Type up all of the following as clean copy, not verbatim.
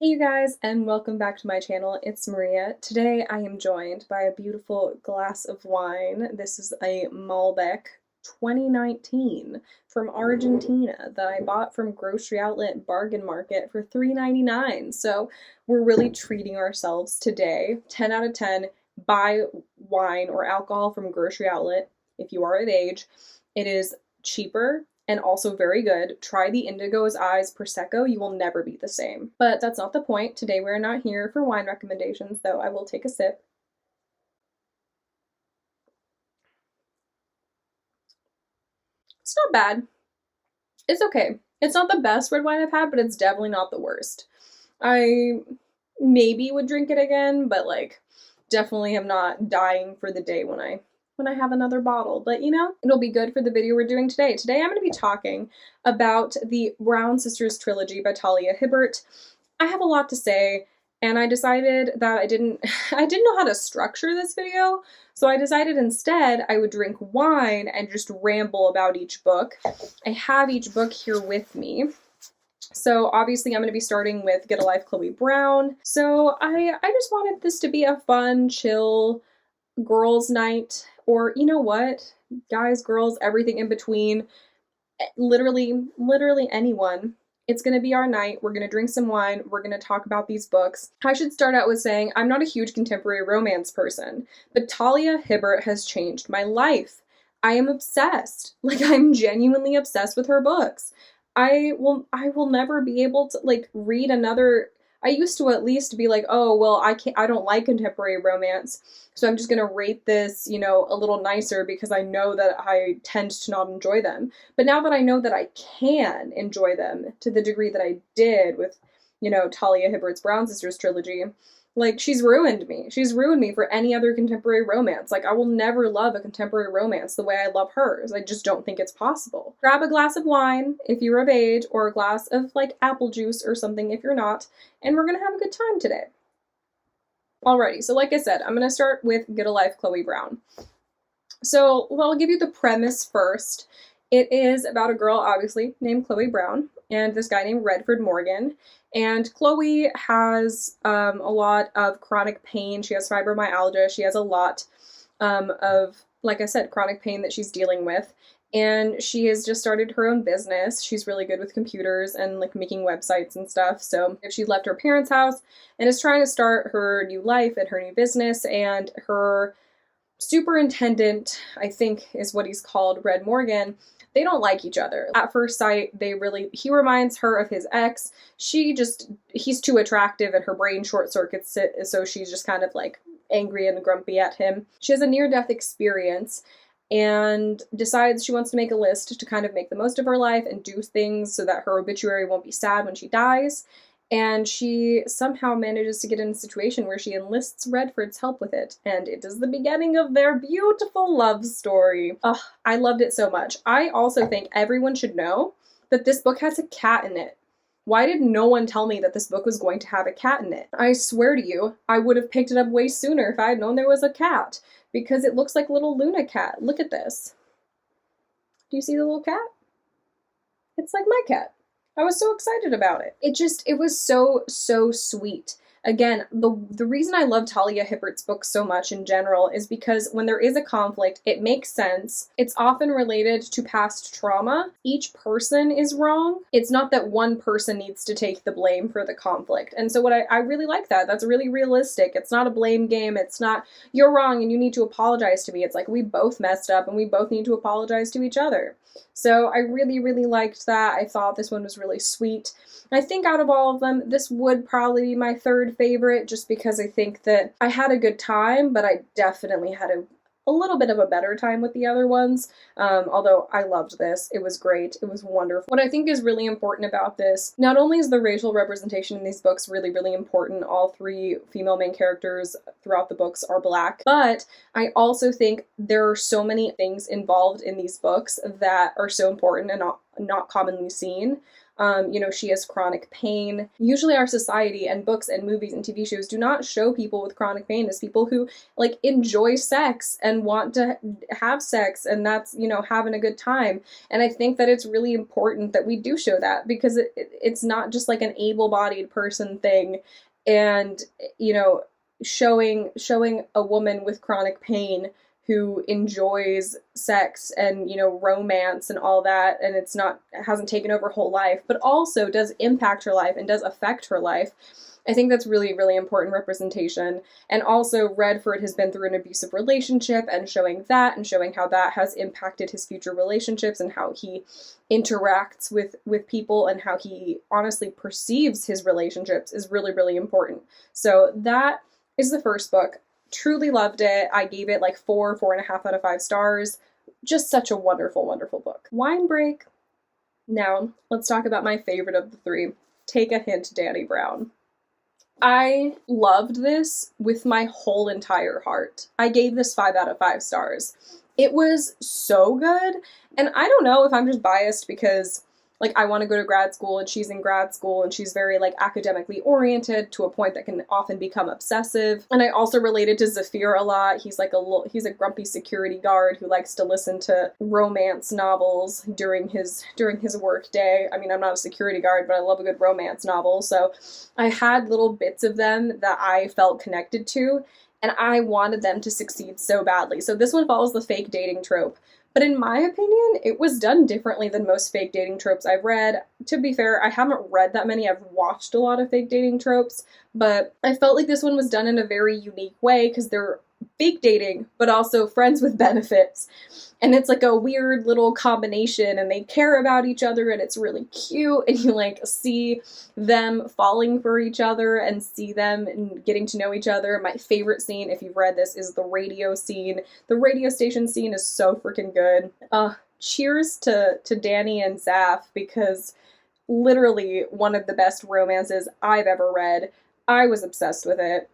Hey you guys, and welcome back to my channel. It's Maria. Today I am joined by a beautiful glass of wine. This is a Malbec 2019 from Argentina that I bought from Grocery Outlet Bargain Market for $3.99. So we're really treating ourselves today. 10 out of 10, buy wine or alcohol from Grocery Outlet if you are of age. It is cheaper and also very good. Try the Indigo's Eyes Prosecco. You will never be the same. But that's not the point. Today we're not here for wine recommendations, though I will take a sip. It's not bad. It's okay. It's not the best red wine I've had, but it's definitely not the worst. I maybe would drink it again, but like definitely am not dying for the day when I have another bottle. But you know, it'll be good for the video we're doing today. Today I'm going to be talking about the Brown Sisters Trilogy by Talia Hibbert. I have a lot to say, and I decided that I didn't know how to structure this video, so I decided instead I would drink wine and just ramble about each book. I have each book here with me. So obviously I'm going to be starting with Get a Life, Chloe Brown. So I just wanted this to be a fun, chill girls' night, or you know what? Guys, girls, everything in between. Literally anyone. It's going to be our night. We're going to drink some wine. We're going to talk about these books. I should start out with saying I'm not a huge contemporary romance person, but Talia Hibbert has changed my life. I am obsessed. Like, I'm genuinely obsessed with her books. I will never be able to like read another. I used to at least be like, oh, well, I don't like contemporary romance, so I'm just gonna rate this, you know, a little nicer because I know that I tend to not enjoy them. But now that I know that I can enjoy them to the degree that I did with, you know, Talia Hibbert's Brown Sisters Trilogy, like, she's ruined me. She's ruined me for any other contemporary romance. Like, I will never love a contemporary romance the way I love hers. I just don't think it's possible. Grab a glass of wine if you're of age, or a glass of, like, apple juice or something if you're not, and we're gonna have a good time today. Alrighty, so like I said, I'm gonna start with Get a Life, Chloe Brown. So, well, I'll give you the premise first. It is about a girl, obviously, named Chloe Brown, and this guy named Redford Morgan. And Chloe has a lot of chronic pain. She has fibromyalgia. She has a lot of, like I said, chronic pain that she's dealing with. And she has just started her own business. She's really good with computers and like making websites and stuff. So if she left her parents' house and is trying to start her new life and her new business, and her superintendent, I think is what he's called, Red Morgan, they don't like each other. At first sight, he reminds her of his ex. He's too attractive and her brain short circuits, so she's just kind of like angry and grumpy at him. She has a near-death experience and decides she wants to make a list to kind of make the most of her life and do things so that her obituary won't be sad when she dies. And she somehow manages to get in a situation where she enlists Redford's help with it, and it is the beginning of their beautiful love story. Ugh, I loved it so much. I also think everyone should know that this book has a cat in it. Why did no one tell me that this book was going to have a cat in it? I swear to you, I would have picked it up way sooner if I had known there was a cat, because it looks like little Luna cat. Look at this. Do you see the little cat? It's like my cat. I was so excited about it. It was so sweet. Again, the reason I love Talia Hibbert's books so much in general is because when there is a conflict, it makes sense. It's often related to past trauma. Each person is wrong. It's not that one person needs to take the blame for the conflict. And so I really like that. That's really realistic. It's not a blame game. It's not, you're wrong and you need to apologize to me. It's like, we both messed up and we both need to apologize to each other. So I really liked that. I thought this one was really sweet. I think out of all of them, this would probably be my third favorite, just because I think that I had a good time, but I definitely had a little bit of a better time with the other ones. Although I loved this. It was great. It was wonderful. What I think is really important about this, not only is the racial representation in these books really important, all three female main characters throughout the books are Black, but I also think there are so many things involved in these books that are so important and not commonly seen. She has chronic pain. Usually our society and books and movies and TV shows do not show people with chronic pain as people who like enjoy sex and want to have sex, and that's, having a good time. And I think that it's really important that we do show that, because it's not just like an able-bodied person thing. And, showing a woman with chronic pain who enjoys sex and, romance and all that, and hasn't taken over her whole life, but also does impact her life and does affect her life. I think that's really, really important representation. And also Redford has been through an abusive relationship, and showing that and showing how that has impacted his future relationships and how he interacts with people and how he honestly perceives his relationships is really, really important. So that is the first book. Truly loved it. I gave it like 4.5 out of 5 stars. Just such a wonderful, wonderful book. Wine break. Now, let's talk about my favorite of the 3. Take a hint, Dani Brown. I loved this with my whole entire heart. I gave this 5 out of 5 stars. It was so good, and I don't know if I'm just biased because like I want to go to grad school and she's in grad school and she's very like academically oriented to a point that can often become obsessive. And I also related to Zafir a lot. He's a grumpy security guard who likes to listen to romance novels during his work day. I mean, I'm not a security guard, but I love a good romance novel. So I had little bits of them that I felt connected to, and I wanted them to succeed so badly. So this one follows the fake dating trope. But in my opinion, it was done differently than most fake dating tropes I've read. To be fair, I haven't read that many. I've watched a lot of fake dating tropes, but I felt like this one was done in a very unique way because they're fake dating, but also friends with benefits. And it's like a weird little combination, and they care about each other, and it's really cute, and you like see them falling for each other and see them and getting to know each other. My favorite scene, if you've read this, is the radio scene. The radio station scene is so freaking good. Cheers to Dani and Zaf, because literally one of the best romances I've ever read. I was obsessed with it.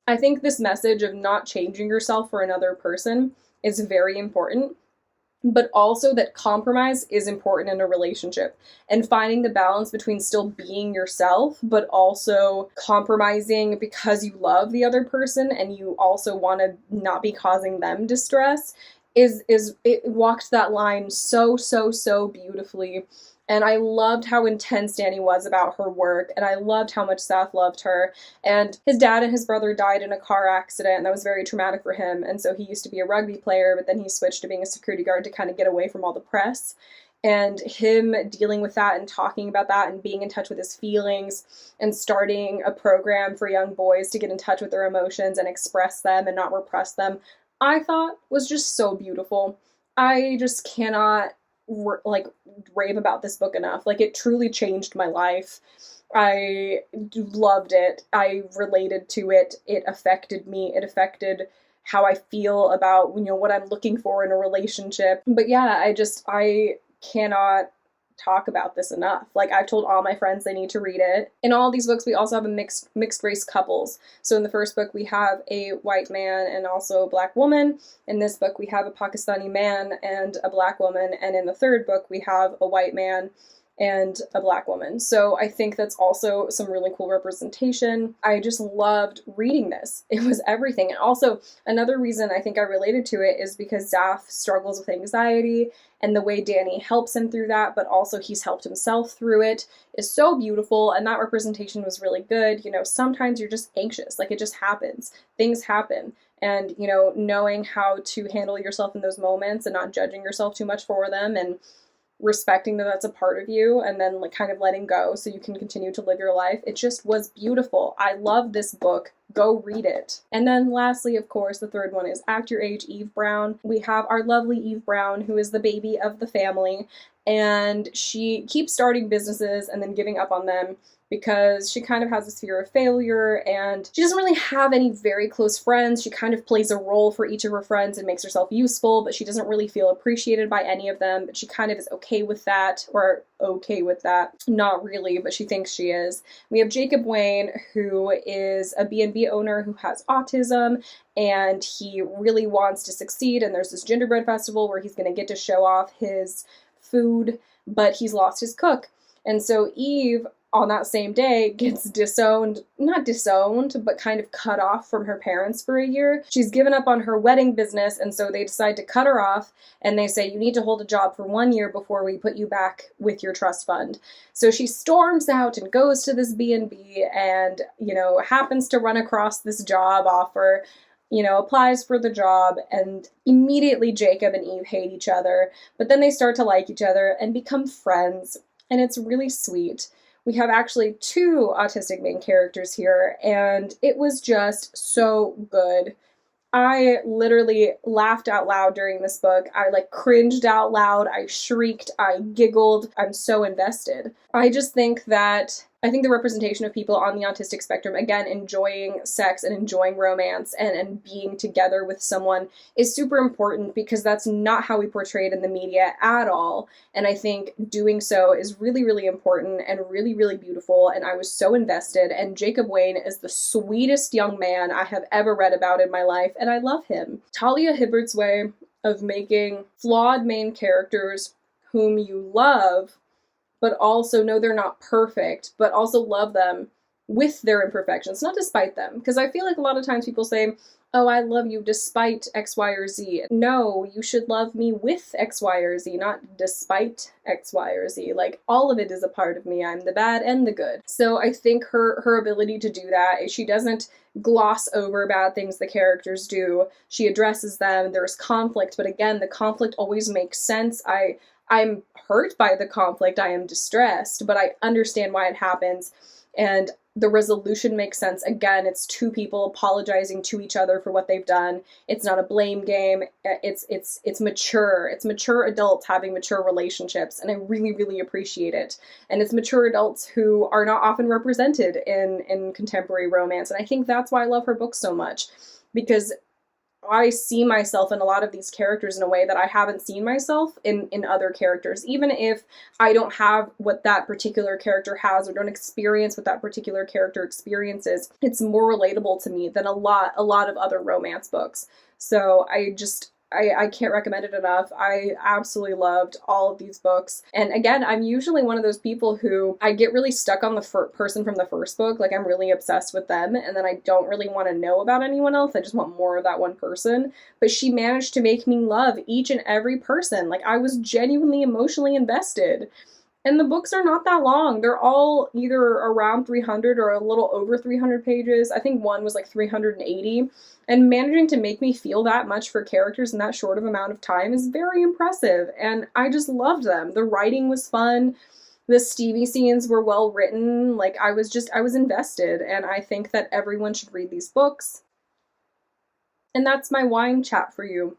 I think this message of not changing yourself for another person is very important, but also that compromise is important in a relationship, and finding the balance between still being yourself, but also compromising because you love the other person and you also want to not be causing them distress it walked that line so, so, so beautifully. And I loved how intense Dani was about her work, and I loved how much Seth loved her. And his dad and his brother died in a car accident, and that was very traumatic for him. And so he used to be a rugby player, but then he switched to being a security guard to kind of get away from all the press. And him dealing with that and talking about that and being in touch with his feelings and starting a program for young boys to get in touch with their emotions and express them and not repress them, I thought was just so beautiful. I just cannot rave about this book enough. Like, it truly changed my life. I loved it. I related to it. It affected me. It affected how I feel about, what I'm looking for in a relationship. But yeah, I cannot talk about this enough. Like, I've told all my friends they need to read it. In all these books, we also have a mixed race couples. So in the first book, we have a white man and also a black woman. In this book, we have a Pakistani man and a black woman. And in the third book, we have a white man and a black woman. So I think that's also some really cool representation. I just loved reading this. It was everything. And also, another reason I think I related to it is because Zaf struggles with anxiety, and the way Dani helps him through that, but also he's helped himself through it, is so beautiful, and that representation was really good. Sometimes you're just anxious. Like, it just happens. Things happen. And, knowing how to handle yourself in those moments and not judging yourself too much for them, and respecting that that's a part of you, and then kind of letting go so you can continue to live your life. It just was beautiful. I love this book. Go read it. And then lastly, of course, the third one is Act Your Age, Eve Brown. We have our lovely Eve Brown, who is the baby of the family, and she keeps starting businesses and then giving up on them because she kind of has this fear of failure, and she doesn't really have any very close friends. She kind of plays a role for each of her friends and makes herself useful, but she doesn't really feel appreciated by any of them, but she kind of is okay with that, or okay with that. Not really, but she thinks she is. We have Jacob Wayne, who is a B&B owner who has autism, and he really wants to succeed, and there's this gingerbread festival where he's going to get to show off his food, but he's lost his cook. And so Eve, on that same day, gets not disowned, but kind of cut off from her parents for a year. She's given up on her wedding business, and so they decide to cut her off, and they say, you need to hold a job for 1 year before we put you back with your trust fund. So she storms out and goes to this B&B and, happens to run across this job offer, applies for the job, and immediately Jacob and Eve hate each other, but then they start to like each other and become friends, and it's really sweet. We have actually 2 autistic main characters here, and it was just so good. I literally laughed out loud during this book. I cringed out loud. I shrieked. I giggled. I'm so invested. I think the representation of people on the autistic spectrum, again, enjoying sex and enjoying romance and being together with someone is super important, because that's not how we portray it in the media at all. And I think doing so is really, really important and really, really beautiful. And I was so invested. And Jacob Wayne is the sweetest young man I have ever read about in my life, and I love him. Talia Hibbert's way of making flawed main characters whom you love, but also know they're not perfect, but also love them with their imperfections, not despite them. Because I feel like a lot of times people say, oh, I love you despite X, Y, or Z. No, you should love me with X, Y, or Z, not despite X, Y, or Z. All of it is a part of me. I'm the bad and the good. So I think her ability to do that is she doesn't gloss over bad things the characters do. She addresses them. There's conflict, but again, the conflict always makes sense. I'm hurt by the conflict, I am distressed, but I understand why it happens, and the resolution makes sense. Again, it's 2 people apologizing to each other for what they've done. It's not a blame game. It's mature. It's mature adults having mature relationships, and I really, really appreciate it. And it's mature adults who are not often represented in contemporary romance, and I think that's why I love her books so much, because I see myself in a lot of these characters in a way that I haven't seen myself in other characters. Even if I don't have what that particular character has or don't experience what that particular character experiences, it's more relatable to me than a lot of other romance books. So I can't recommend it enough. I absolutely loved all of these books. And again, I'm usually one of those people who I get really stuck on the person from the first book. I'm really obsessed with them, and then I don't really want to know about anyone else. I just want more of that one person. But she managed to make me love each and every person. I was genuinely emotionally invested. And the books are not that long. They're all either around 300 or a little over 300 pages. I think one was 380. And managing to make me feel that much for characters in that short of amount of time is very impressive. And I just loved them. The writing was fun. The steamy scenes were well written. I was invested. And I think that everyone should read these books. And that's my wine chat for you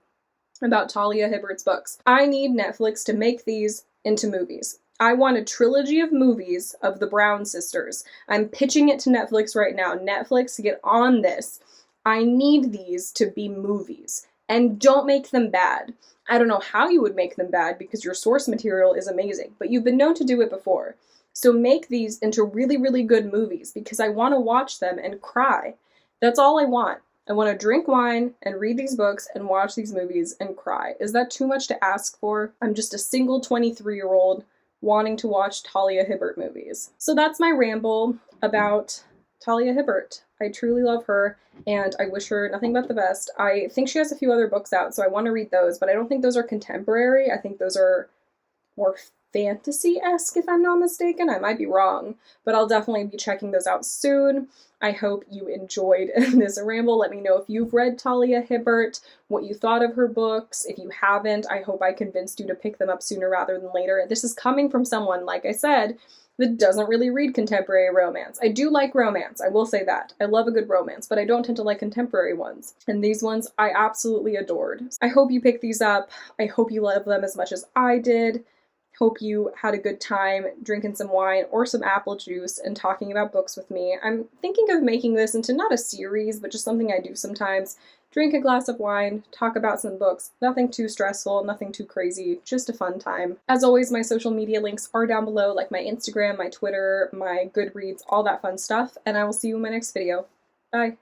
about Talia Hibbert's books. I need Netflix to make these into movies. I want a trilogy of movies of the Brown sisters. I'm pitching it to Netflix right now. Netflix, get on this. I need these to be movies. And don't make them bad. I don't know how you would make them bad because your source material is amazing, but you've been known to do it before. So make these into really, really good movies because I want to watch them and cry. That's all I want. I want to drink wine and read these books and watch these movies and cry. Is that too much to ask for? I'm just a single 23-year-old wanting to watch Talia Hibbert movies. So that's my ramble about Talia Hibbert. I truly love her, and I wish her nothing but the best. I think she has a few other books out, so I want to read those, but I don't think those are contemporary. I think those are more fantasy-esque, if I'm not mistaken. I might be wrong, but I'll definitely be checking those out soon. I hope you enjoyed this ramble. Let me know if you've read Talia Hibbert, what you thought of her books. If you haven't, I hope I convinced you to pick them up sooner rather than later. This is coming from someone, like I said, that doesn't really read contemporary romance. I do like romance, I will say that. I love a good romance, but I don't tend to like contemporary ones. And these ones I absolutely adored. I hope you pick these up. I hope you love them as much as I did. Hope you had a good time drinking some wine or some apple juice and talking about books with me. I'm thinking of making this into not a series, but just something I do sometimes. Drink a glass of wine, talk about some books. Nothing too stressful, nothing too crazy, just a fun time. As always, my social media links are down below, like my Instagram, my Twitter, my Goodreads, all that fun stuff, and I will see you in my next video. Bye!